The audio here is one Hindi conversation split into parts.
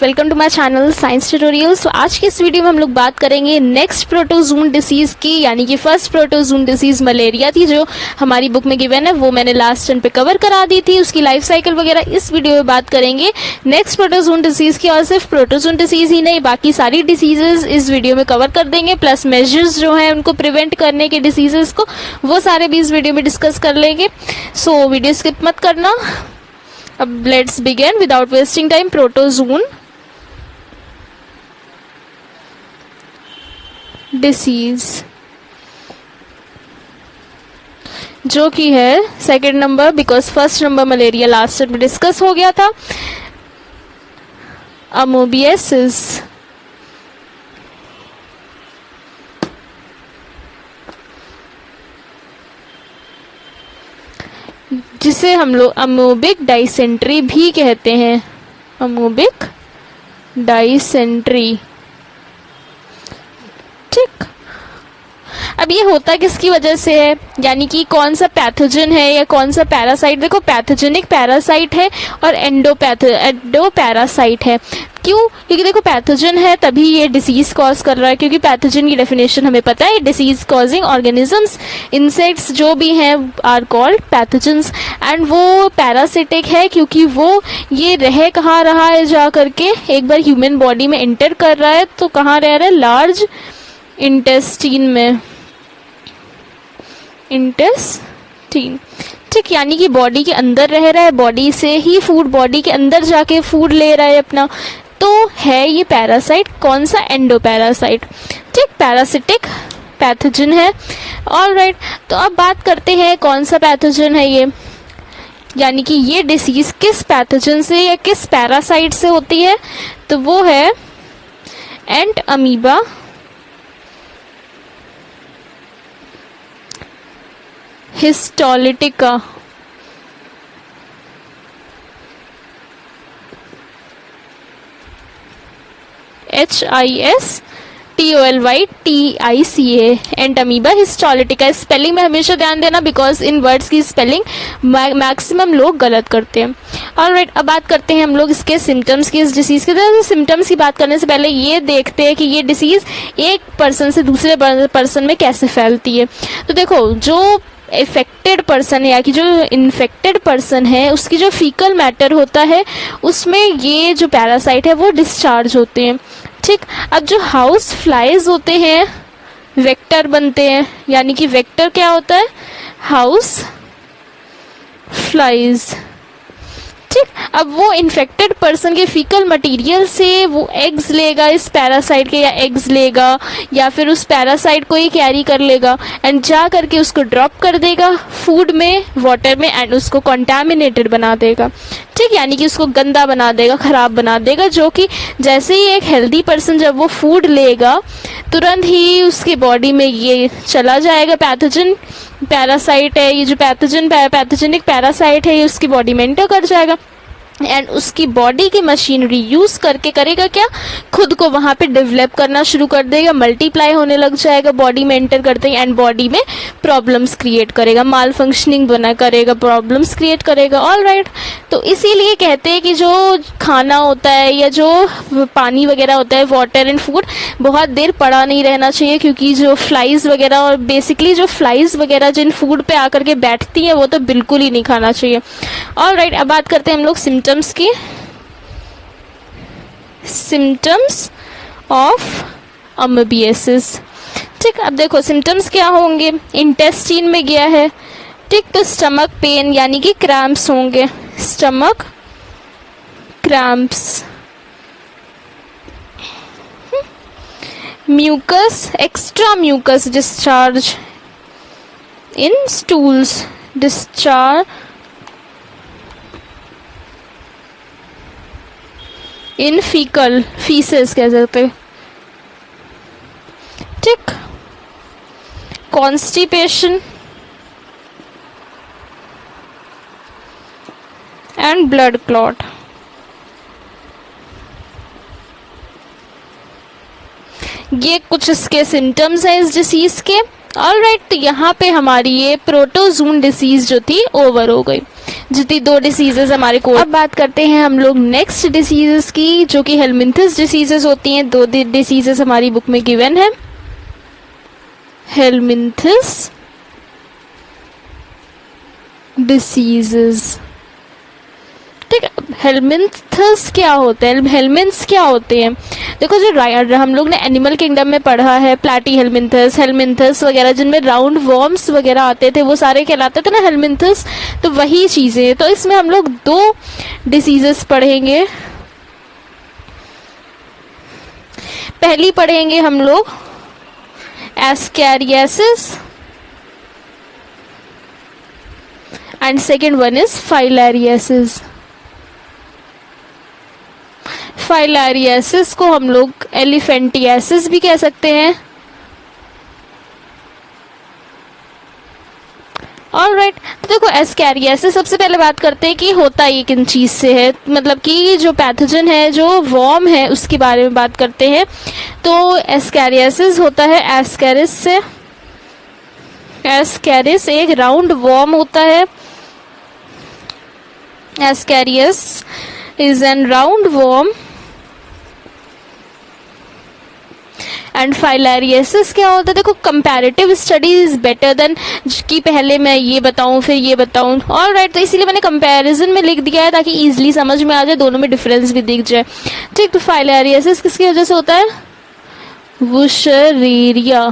Welcome to my channel science tutorials. तो आज की इस वीडियो में हम लोग बात करेंगे नेक्स्ट प्रोटोजोन डिसीज की, यानी कि फर्स्ट प्रोटोजोन डिसीज मलेरिया थी जो हमारी बुक में गिवन है, वो मैंने लास्ट टर्न पे कवर करा दी थी। उसकी लाइफ साइकिल वगैरह इस वीडियो में बात करेंगे नेक्स्ट प्रोटोजोन डिसीज की, और सिर्फ प्रोटोजोन डिसीज ही नहीं बाकी सारी डिसीजेज इस वीडियो में कवर कर देंगे, प्लस मेजर्स जो है उनको प्रिवेंट करने के डिसीजेस को, वो सारे भी इस वीडियो में डिस्कस कर लेंगे। सो वीडियो स्किप मत करना। अब let's begin without wasting time. Protozoan disease जो कि है second number, because first number malaria last में डिस्कस हो गया था। अमोबियासिस जिसे हम लोग अमोबिक डाइसेंट्री भी कहते हैं। अमोबिक डाइसेंट्री, ठीक। अब ये होता किसकी वजह से है, यानी कि कौन सा पैथोजन है या कौन सा पैरासाइट। देखो पैथोजेनिक पैरासाइट है और एंडो पैरासाइट है। क्यों? क्योंकि देखो पैथोजन है तभी ये डिसीज कॉज कर रहा है, क्योंकि पैथोजन की डेफिनेशन हमें पता है, डिसीज कॉजिंग ऑर्गेनिजम्स, इंसेक्ट्स जो भी हैं आर कॉल्ड पैथोजन्स। एंड वो पैरासिटिक है क्योंकि वो ये रह कहाँ रहा है, जा करके एक बार ह्यूमन बॉडी में एंटर कर रहा है तो कहाँ रह रहा है, लार्ज इंटेस्टीन में, इंटेस्टीन, ठीक। यानी कि बॉडी के अंदर रह रहा है, बॉडी से ही फूड, बॉडी के अंदर जाके फूड ले रहा है अपना, तो है ये पैरासाइट। कौन सा? एंडो पैरासाइट, ठीक। पैरासिटिक पैथोजन है। ऑलराइट, तो अब बात करते हैं कौन सा पैथोजन है ये, यानी कि ये डिसीज किस पैथोजन से या किस पैरासाइट से होती है, तो वो है Entamoeba histolytica. HISTOLYTICA, Entamoeba histolytica. Spelling में हमेशा ध्यान देना, बिकॉज इन वर्ड्स की स्पेलिंग मैक्सिमम लोग गलत करते हैं। ऑलराइट, अब बात करते हैं हम लोग इसके सिम्टम्स की, इस डिसीज के। तो सिम्टम्स की बात करने से पहले ये देखते हैं कि ये डिसीज एक पर्सन से दूसरे पर्सन में कैसे फैलती है। तो देखो, जो इफेक्टेड पर्सन है या कि जो इन्फेक्टेड पर्सन है उसकी जो फीकल मैटर होता है उसमें ये जो पैरासाइट है वो डिस्चार्ज होते हैं, ठीक। अब जो हाउस फ्लाइज होते हैं वेक्टर बनते हैं, यानी कि वेक्टर क्या होता है, हाउस फ्लाइज, ठीक। अब वो इन्फेक्टेड पर्सन के फीकल मटेरियल से वो एग्स लेगा इस पैरासाइट के, या एग्स लेगा या फिर उस पैरासाइट को ही कैरी कर लेगा एंड जा करके उसको ड्रॉप कर देगा फूड में, वाटर में, एंड उसको कंटामिनेटेड बना देगा, ठीक। यानी कि उसको गंदा बना देगा, खराब बना देगा, जो कि जैसे ही एक हेल्दी पर्सन जब वो फूड लेगा तुरंत ही उसके बॉडी में ये चला जाएगा। पैथोजन पैरासाइट है ये, जो पैथोजेनिक पैरासाइट है ये उसकी बॉडी में एंटर कर जाएगा एंड उसकी बॉडी की मशीनरी यूज करके करेगा क्या, खुद को वहां पे डेवलप करना शुरू कर देगा, मल्टीप्लाई होने लग जाएगा बॉडी में एंटर करते ही, एंड बॉडी में प्रॉब्लम्स क्रिएट करेगा, माल फंक्शनिंग बना करेगा, प्रॉब्लम्स क्रिएट करेगा। ऑलराइट, तो इसीलिए कहते हैं कि जो खाना होता है या जो पानी वगैरह होता है, वाटर एंड फूड, बहुत देर पड़ा नहीं रहना चाहिए, क्योंकि जो फ्लाइज वगैरह और बेसिकली जो फ्लाइज वगैरह जिन फूड पे आकर के बैठती हैं वो तो बिल्कुल ही नहीं खाना चाहिए। ऑलराइट, अब बात करते हैं हम लोग सिम्टम्स की। सिम्टम्स ऑफ अमोबियासिस, ठीक। अब देखो सिम्टम्स क्या होंगे, इंटेस्टाइन में गया है, ठीक। तो स्टमक पेन यानी कि क्रैम्प्स होंगे, stomach cramps, mucus, extra mucus discharge in stools, discharge in faecal, faeces कह सकते, ठीक। Constipation and blood clot. ये कुछ इसके सिम्टम्स हैं इस डिसीज के। ऑलराइट, तो यहाँ पे हमारी ये प्रोटोजून डिसीज जो थी ओवर हो गई, जो थी 2 डिसीजेस हमारे को। अब बात करते हैं हम लोग नेक्स्ट डिसीजेस की, जो कि हेलमिंथस डिसीजेस होती हैं। 2 डिसीजेस हमारी बुक में गिवन है, हेलमिंथस डिसीजेस। ठीक, हेलमिंथस क्या होते हैं, हेलमिंथ्स क्या होते हैं? देखो, जो हम लोग ने एनिमल किंगडम में पढ़ा है, प्लाटी हेलमिंथस, हेलमिंथस वगैरह, जिनमें राउंड वर्म्स वगैरह आते थे, वो सारे कहलाते थे ना हेलमिंथस। तो वही चीजें, तो इसमें हम लोग 2 डिसीजेस पढ़ेंगे। पहली पढ़ेंगे हम लोग ascariasis and second one is filariasis. Filariasis को हम लोग एलिफेंटियासिस भी कह सकते हैं। ऑलराइट, तो देखो एस्कैरियासिस, सबसे पहले बात करते हैं कि होता ये किन चीज से है, मतलब कि जो पैथोजन है, जो वर्म है, उसके बारे में बात करते हैं। तो एस्कैरियासिस होता है एस्कैरिस से। एस्कैरिस एक राउंड वर्म होता है। Ascaris is an roundworm. And filariasis क्या होता है? देखो, comparative study is better than कि पहले मैं ये बताऊं फिर ये बताऊं। ऑलराइट, तो इसीलिए मैंने कंपैरिजन में लिख दिया है ताकि इजीली समझ में आ जाए, दोनों में डिफरेंस भी दिख जाए। ठीक, तो फाइलेरियासिस किसकी वजह से होता है? बुशरेरिया।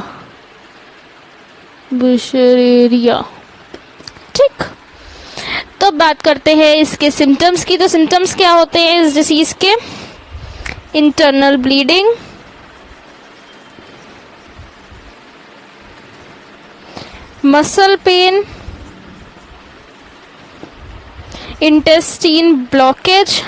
बुशरेरिया। ठीक, तो अब बात करते हैं इसके सिम्टम्स की। तो सिम्टम्स क्या होते हैं इस डिसीज के? Internal bleeding, muscle pain, intestine blockage,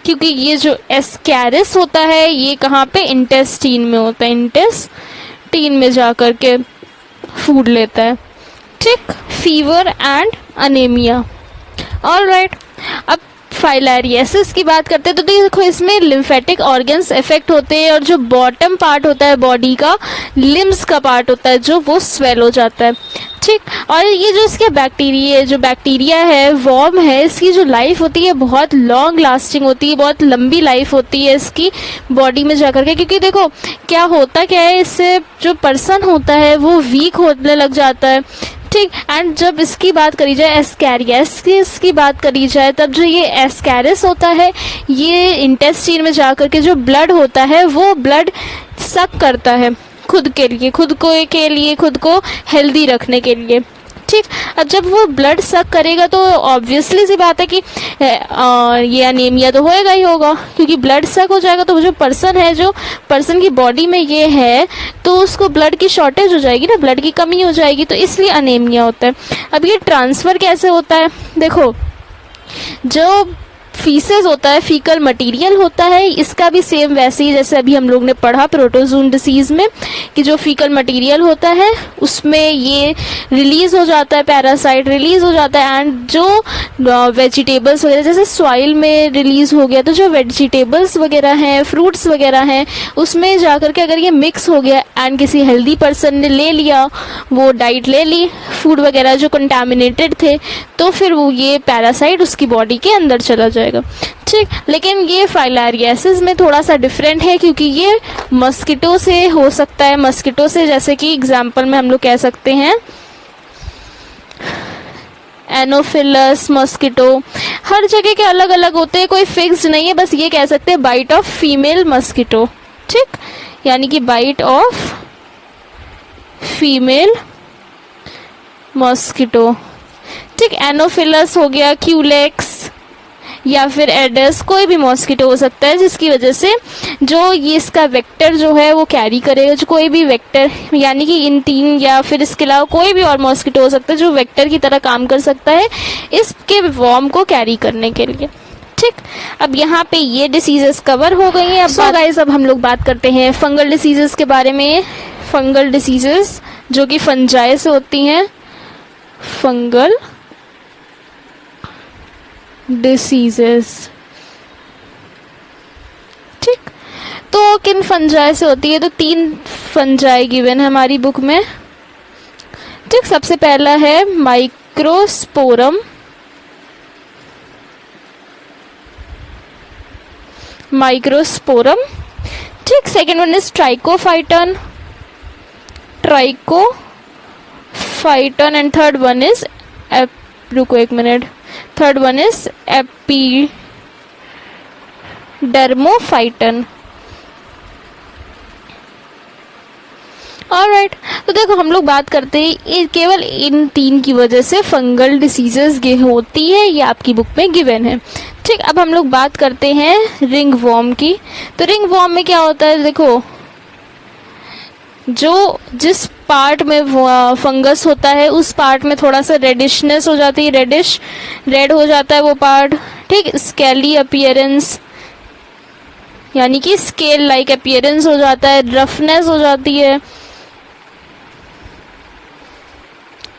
क्योंकि ये जो एस्कैरिस होता है ये कहाँ पे? इंटेस्टीन में होता है, इंटेस्टीन में जाकर के फूड लेता है। ठीक, फीवर एंड अनेमिया। ऑलराइट, अब फाइलेरियासिस की बात करते हैं तो देखो, इसमें लिम्फेटिक ऑर्गन्स इफेक्ट होते हैं और जो बॉटम पार्ट होता है बॉडी का, लिम्स का पार्ट होता है जो, वो स्वेल हो जाता है। ठीक, और ये जो इसके बैक्टीरिया है, वर्म है, इसकी जो लाइफ होती है बहुत लॉन्ग लास्टिंग होती है, बहुत लंबी लाइफ होती है इसकी बॉडी में जाकर के। क्योंकि देखो क्या होता क्या है, इससे जो पर्सन होता है वो वीक होने लग जाता है। ठीक, एंड जब इसकी बात करी जाए एस्कैरियासिस की बात करी जाए, तब जो ये एस्कैरिस होता है ये इंटेस्टाइन में जाकर के जो ब्लड होता है वो ब्लड सक करता है खुद को हेल्दी रखने के लिए। ठीक, अब जब वो ब्लड सक करेगा तो ऑब्वियसली सी बात है कि ये अनीमिया तो होएगा ही होगा, क्योंकि ब्लड सक हो जाएगा तो जो पर्सन की बॉडी में ये है तो उसको ब्लड की शॉर्टेज हो जाएगी ना, ब्लड की कमी हो जाएगी, तो इसलिए अनीमिया होता है। अब ये ट्रांसफ़र कैसे होता है? देखो, जो फीसेस होता है, फीकल मटेरियल होता है, इसका भी सेम वैसे ही जैसे अभी हम लोग ने पढ़ा प्रोटोजून डिसीज में कि जो फीकल मटेरियल होता है उसमें ये रिलीज हो जाता है, पैरासाइट रिलीज हो जाता है। एंड जो वेजिटेबल्स वगैरह जैसे सॉइल में रिलीज हो गया, तो जो वेजिटेबल्स वगैरह हैं, फ्रूट्स वगैरह हैं, उसमें जाकर के अगर ये मिक्स हो गया एंड किसी हेल्दी पर्सन ने ले लिया, वो डाइट ले ली, फूड वगैरह जो कंटामिनेटेड थे, तो फिर वो ये पैरासाइट उसकी बॉडी के अंदर चला जाएगा। ठीक, लेकिन ये फाइलेरियासिस में थोड़ा सा डिफरेंट है क्योंकि ये मस्किटो से हो सकता है। मस्किटो से, जैसे कि एग्जांपल में हम लोग कह सकते हैं एनोफिलस मस्किटो। हर जगह के अलग अलग होते हैं, कोई फिक्स्ड नहीं है, बस ये कह सकते हैं बाइट ऑफ फीमेल मस्किटो। ठीक, यानी कि बाइट ऑफ फीमेल मस्किटो। ठीक, एनोफिलस हो गया, क्यूलेक्स या फिर एडस, कोई भी मॉस्किटो हो सकता है जिसकी वजह से जो ये इसका वेक्टर जो है वो कैरी करेगा, जो कोई भी वेक्टर, यानी कि इन 3 या फिर इसके अलावा कोई भी और मॉस्किटो हो सकता है जो वेक्टर की तरह काम कर सकता है इसके वॉर्म को कैरी करने के लिए। ठीक, अब यहाँ पे ये डिसीजेस कवर हो गई हैं। अब गाइस, अब हम लोग बात करते हैं फंगल डिसीजेस के बारे में। फंगल डिसीजेस जो कि फंजाई से होती हैं, फंगल डिसीजेस। वो किन फंजाई से होती है? तो 3 फंजाई गिवन है हमारी बुक में। ठीक, सबसे पहला है माइक्रोस्पोरम, ठीक। Second one is trichophyton, and third one is रुको एक minute, third one is Epidermophyton. Alright, तो देखो हम लोग बात करते हैं केवल इन 3 की वजह से फंगल डिसीजेस होती है, ये आपकी बुक में गिवन है। ठीक, अब हम लोग बात करते हैं रिंग वॉर्म की। तो रिंग वॉर्म में क्या होता है? देखो, जो जिस पार्ट में फंगस होता है उस पार्ट में थोड़ा सा रेडिशनेस हो जाती है, रेड हो जाता है वो पार्ट। ठीक, स्केली अपीयरेंस यानी कि स्केल लाइक अपीयरेंस हो जाता है, रफनेस हो जाती है।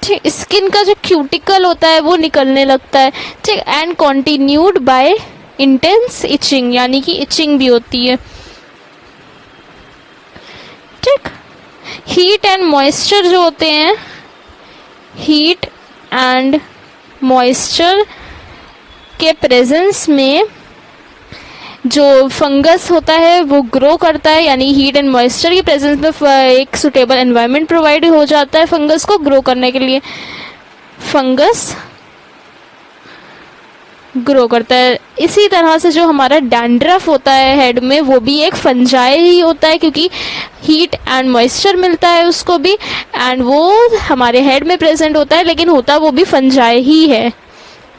ठीक, स्किन का जो क्यूटिकल होता है वो निकलने लगता है। ठीक, and continued by intense itching यानी कि इचिंग भी होती है। ठीक, हीट एंड मॉइस्चर जो होते हैं, हीट एंड मॉइस्चर के प्रेजेंस में जो फंगस होता है वो ग्रो करता है, यानी हीट एंड मॉइस्चर की प्रेजेंस में एक सुटेबल एनवायरनमेंट प्रोवाइड हो जाता है फंगस को ग्रो करने के लिए। फंगस ग्रो करता है। इसी तरह से जो हमारा डैंड्रफ होता है हेड में, वो भी एक फंजाई ही होता है, क्योंकि हीट एंड मॉइस्चर मिलता है उसको भी, एंड वो हमारे हेड में प्रेजेंट होता है, लेकिन होता वो भी फंजाई ही है।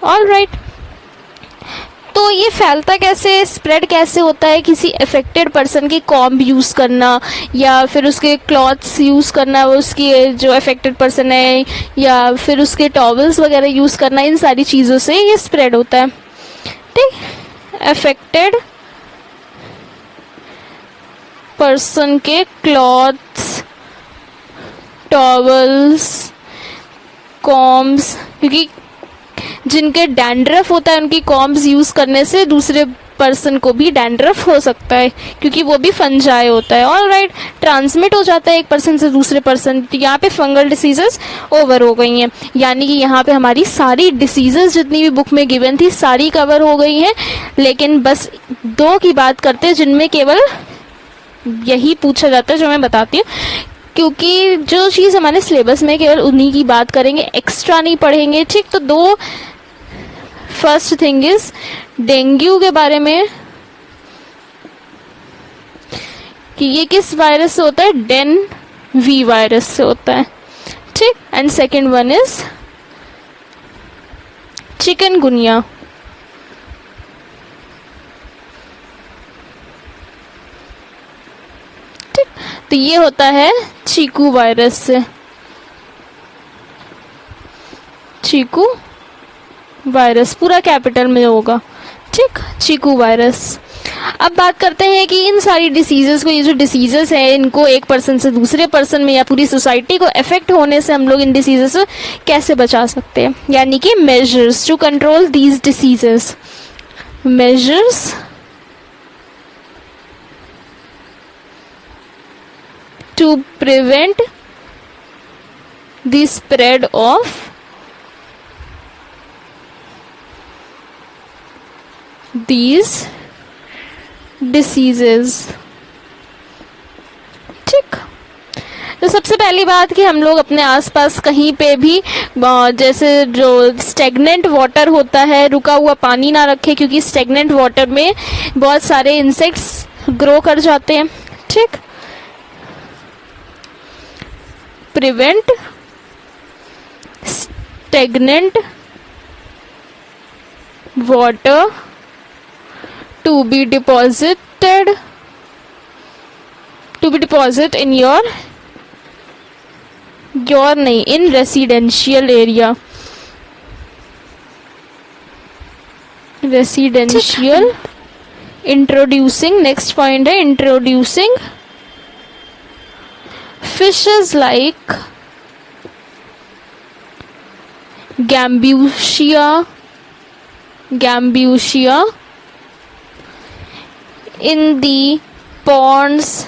ऑलराइट, तो ये फैलता कैसे, स्प्रेड कैसे होता है? किसी अफेक्टेड पर्सन की कॉम्ब यूज करना या फिर उसके क्लॉथ्स यूज करना, उसकी जो अफेक्टेड पर्सन है, या फिर उसके टॉवल्स वगैरह यूज करना, इन सारी चीजों से ये स्प्रेड होता है। ठीक, अफेक्टेड पर्सन के क्लॉथ्स, टॉवल्स, कॉम्ब्स, क्योंकि जिनके डैंड्रफ होता है उनकी कॉम्ब्स यूज करने से दूसरे पर्सन को भी डैंड्रफ हो सकता है, क्योंकि वो भी फंजाई होता है। ऑलराइट, ट्रांसमिट हो जाता है एक पर्सन से दूसरे पर्सन। यहाँ पे फंगल डिसीजेस ओवर हो गई हैं, यानी कि यहाँ पे हमारी सारी डिसीजेस जितनी भी बुक में गिवन थी सारी कवर हो गई हैं, लेकिन बस 2 की बात करते हैं जिनमें केवल यही पूछा जाता है जो मैं बताती हूँ, क्योंकि जो चीज़ हमारे सिलेबस में केवल उन्हीं की बात करेंगे, एक्स्ट्रा नहीं पढ़ेंगे। ठीक, तो 2 फर्स्ट थिंग इज डेंगू के बारे में कि ये किस वायरस से होता है, डेनवी वायरस से होता है। ठीक, and second one is chikungunya. ठीक, तो ये होता है चीकू वायरस से, चीकू वायरस पूरा कैपिटल में होगा। ठीक, चीकू वायरस। अब बात करते हैं कि इन सारी डिसीजेस को, ये जो डिसीजेस हैं, इनको एक पर्सन से दूसरे पर्सन में या पूरी सोसाइटी को इफेक्ट होने से हम लोग इन डिसीजेस से कैसे बचा सकते हैं, यानी कि measures to control these diseases, measures to prevent the spread of these diseases। ठीक, तो सबसे पहली बात कि हम लोग अपने आसपास कहीं पे भी जैसे जो स्टेगनेंट वाटर होता है, रुका हुआ पानी ना रखें, क्योंकि स्टेगनेंट वाटर में बहुत सारे इंसेक्ट्स ग्रो कर जाते हैं। ठीक, prevent stagnant water to be deposited in your नहीं, in residential area, residential। introducing, next point है introducing fishes like gambusia in the ponds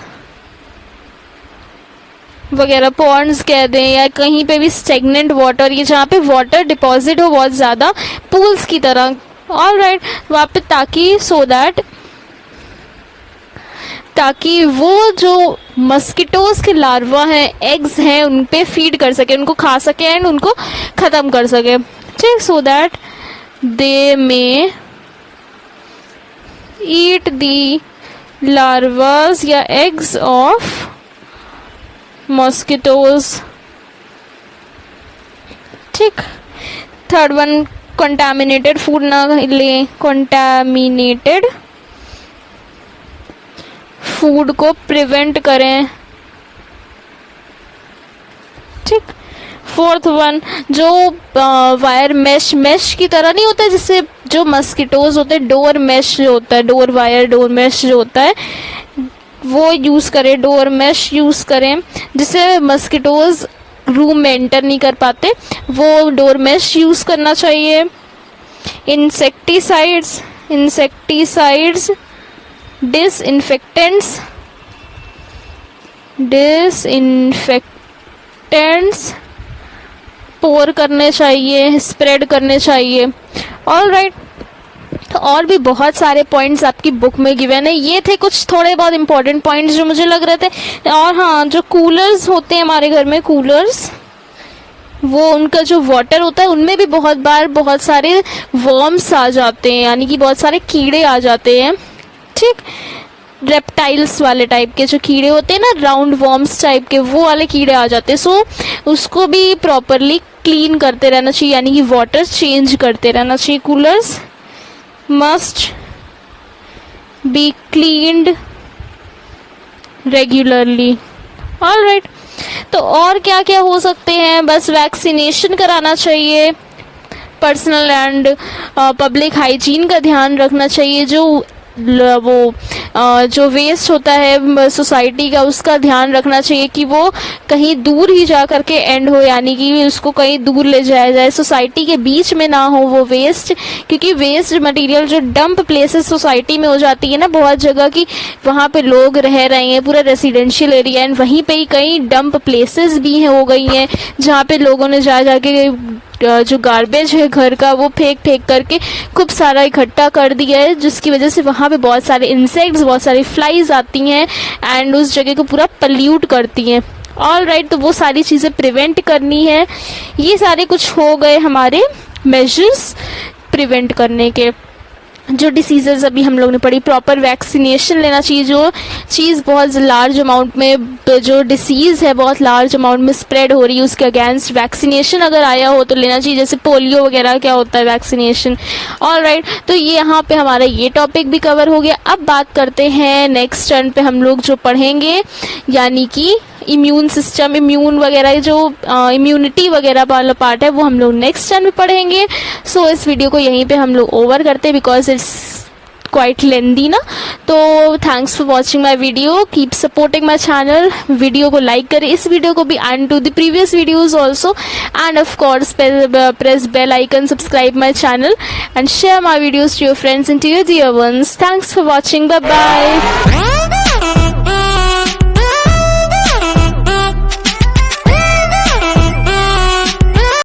वगैरह, पॉन्ड्स कह दें, या कहीं पे भी स्टेगनेंट वाटर, ये जहाँ पे वाटर डिपॉजिट हो बहुत ज़्यादा, पूल्स की तरह। ऑलराइट, वहाँ पे ताकि वो जो मस्किटोज के लार्वा हैं, एग्स हैं, उन पे फीड कर सके, उनको खा सके एंड उनको ख़त्म कर सके, ठीक, so that they may eat the larvas या एग्स ऑफ मॉस्किटोज, ठीक। थर्ड वन, कंटामिनेटेड फूड ना ले, कंटामिनेटेड फूड को प्रिवेंट करें, ठीक। फोर्थ वन, जो वायर मेश की तरह नहीं होता है, जिससे जो मस्किटोज होते हैं, डोर मेश जो होता है, डोर वायर, डोर मेश जो होता है, वो यूज़ करें, डोर मेश यूज़ करें, जिससे मस्किटोज रूम में एंटर नहीं कर पाते, वो डोर मेश यूज़ करना चाहिए। इंसेक्टिसाइड्स, डिसइंफेक्टेंट्स पोर करने चाहिए, स्प्रेड करने चाहिए। ऑलराइट, तो और भी बहुत सारे पॉइंट्स आपकी बुक में गिवन है। ये थे कुछ थोड़े बहुत इंपॉर्टेंट पॉइंट्स जो मुझे लग रहे थे। और हाँ, जो कूलर्स होते हैं हमारे घर में, कूलर्स, वो उनका जो वाटर होता है उनमें भी बहुत बार बहुत सारे वर्म्स आ जाते हैं, यानी कि बहुत सारे कीड़े आ जाते हैं, ठीक। रेप्टाइल्स वाले टाइप के जो कीड़े होते हैं ना, राउंड वर्म्स टाइप के, वो वाले कीड़े आ जाते हैं। सो उसको भी प्रॉपरली क्लीन करते रहना चाहिए, यानी कि वाटर चेंज करते रहना चाहिए। Coolers must be cleaned regularly. Alright, तो और क्या क्या हो सकते हैं, बस वैक्सीनेशन कराना चाहिए, पर्सनल एंड पब्लिक हाइजीन का ध्यान रखना चाहिए, जो वेस्ट होता है सोसाइटी का, उसका ध्यान रखना चाहिए कि वो कहीं दूर ही जा करके एंड हो, यानी कि उसको कहीं दूर ले जाया जाए, सोसाइटी के बीच में ना हो वो वेस्ट, क्योंकि वेस्ट मटेरियल जो डंप प्लेसेस सोसाइटी में हो जाती है ना बहुत जगह की, वहाँ पे लोग रह रहे हैं, पूरा रेसिडेंशियल एरिया, एंड वहीं पे ही कई डंप प्लेसेस भी हैं, हो गई हैं, जहाँ पे लोगों ने जाके जो गार्बेज है घर का, वो फेंक करके खूब सारा इकट्ठा कर दिया है, जिसकी वजह से वहाँ पे बहुत सारे इंसेक्ट्स, बहुत सारी फ्लाइज आती हैं एंड उस जगह को पूरा पल्यूट करती हैं। ऑलराइट, तो वो सारी चीज़ें प्रिवेंट करनी है। ये सारे कुछ हो गए हमारे मेजर्स प्रिवेंट करने के। जो डिसीजेज अभी हम लोग ने पढ़ी, प्रॉपर वैक्सीनेशन लेना चाहिए, जो चीज़ बहुत लार्ज अमाउंट में, जो डिसीज़ है बहुत लार्ज अमाउंट में स्प्रेड हो रही है, उसके अगेंस्ट वैक्सीनेशन अगर आया हो तो लेना चाहिए, जैसे पोलियो वगैरह क्या होता है वैक्सीनेशन। ऑलराइट, तो ये यहाँ पे हमारा ये टॉपिक भी कवर हो गया। अब बात करते हैं नेक्स्ट टर्न पे हम लोग जो पढ़ेंगे, यानी कि इम्यून सिस्टम, इम्यून वगैरह, जो इम्यूनिटी वगैरह वाला पार्ट है, वो हम लोग नेक्स्ट टाइम में पढ़ेंगे। सो इस वीडियो को यहीं पे हम लोग ओवर करते हैं, बिकॉज इट्स क्वाइट लेंदी ना। तो thanks for watching my video, keep supporting my channel. Video को लाइक करें, इस वीडियो को भी, and to the previous videos also, and of course press bell icon, subscribe my channel, and share my videos to your friends and to your dear ones. Thanks for watching, bye bye.